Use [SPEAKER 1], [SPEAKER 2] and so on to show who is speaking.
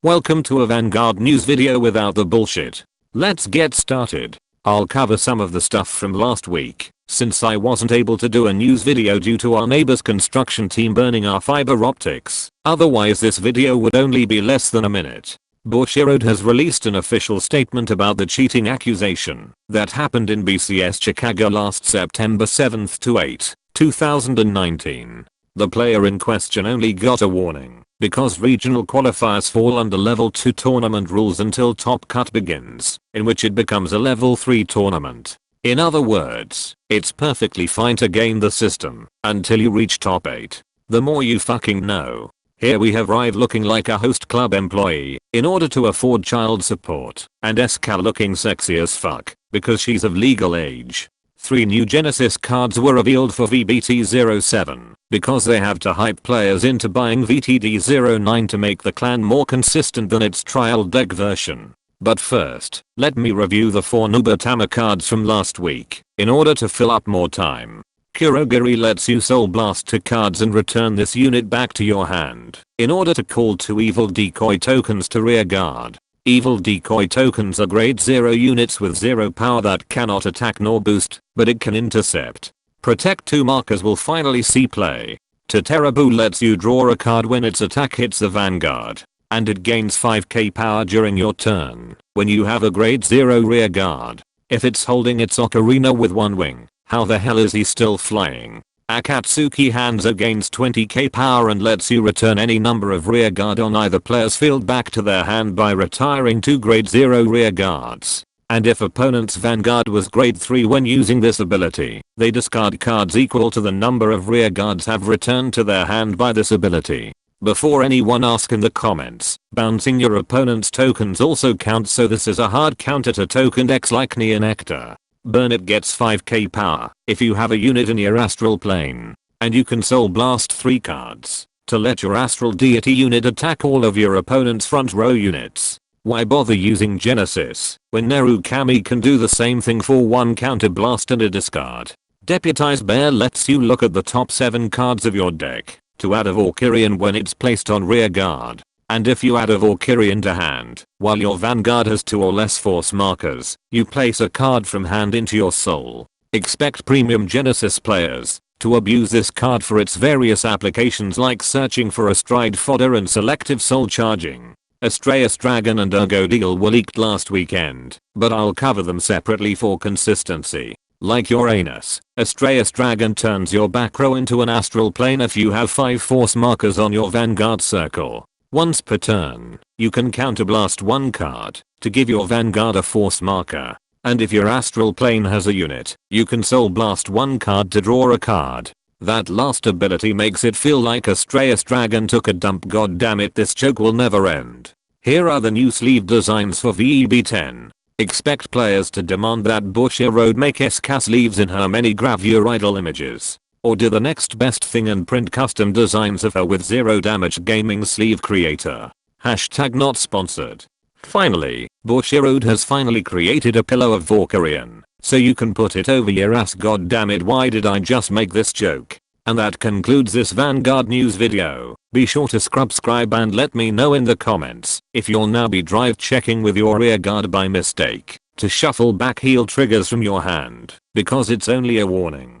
[SPEAKER 1] Welcome to a Vanguard news video without the bullshit. Let's get started. I'll cover some of the stuff from last week, since I wasn't able to do a news video due to our neighbor's construction team burning our fiber optics. Otherwise this video would only be less than a minute. Bushiroad has released an official statement about the cheating accusation that happened in BCS Chicago last September 7th to 8, 2019. The player in question only got a warning because regional qualifiers fall under level 2 tournament rules until Top Cut begins, in which it becomes a level 3 tournament. In other words, it's perfectly fine to game the system until you reach top 8. The more you fucking know. Here we have Rive looking like a host club employee in order to afford child support, and Escal looking sexy as fuck because she's of legal age. 3 new Genesis cards were revealed for VBT07 because they have to hype players into buying VTD09 to make the clan more consistent than its trial deck version. But first, let me review the 4 Nubatama cards from last week in order to fill up more time. Kurogiri lets you soul blast 2 cards and return this unit back to your hand in order to call 2 evil decoy tokens to rear guard. Evil decoy tokens are grade 0 units with 0 power that cannot attack nor boost, but it can intercept. Protect 2 markers will finally see play. Teterabu lets you draw a card when its attack hits the Vanguard, and it gains 5k power during your turn when you have a grade 0 rear guard. If it's holding its ocarina with 1 wing, how the hell is he still flying? Akatsuki Hanzo gains 20k power and lets you return any number of rear guard on either player's field back to their hand by retiring 2 grade 0 rear guards. And if opponent's Vanguard was grade 3 when using this ability, they discard cards equal to the number of rear guards have returned to their hand by this ability. Before anyone asks in the comments, bouncing your opponent's tokens also counts, so this is a hard counter to token decks like Neonectar. Burn it gets 5k power if you have a unit in your astral plane, and you can soul blast 3 cards to let your astral deity unit attack all of your opponent's front row units. Why bother using Genesis when Nerukami can do the same thing for 1 counter blast and a discard? Deputized Bear lets you look at the top 7 cards of your deck to add a Valkyrian when it's placed on rear guard. And if you add a Valkyrian to hand, while your Vanguard has 2 or less force markers, you place a card from hand into your soul. Expect premium Genesis players to abuse this card for its various applications like searching for astride fodder and selective soul charging. Astraeus Dragon and Ergodil were leaked last weekend, but I'll cover them separately for consistency. Like Uranus, Astraeus Dragon turns your back row into an astral plane if you have 5 force markers on your Vanguard circle. Once per turn, you can counterblast 1 card to give your Vanguard a force marker. And if your astral plane has a unit, you can soul blast 1 card to draw a card. That last ability makes it feel like Astraeus Dragon took a dump. God damn it, this joke will never end. Here are the new sleeve designs for VEB10. Expect players to demand that Bushiroad make SK sleeves in her many gravure idol images. Or do the next best thing and print custom designs of her with 0 damage gaming sleeve creator. Hashtag not sponsored. Finally, Bushiroad has finally created a pillow of Valkyrian, so you can put it over your ass. God damn it, why did I just make this joke? And that concludes this Vanguard news video. Be sure to subscribe and let me know in the comments if you'll now be drive checking with your rear guard by mistake to shuffle back heal triggers from your hand, because it's only a warning.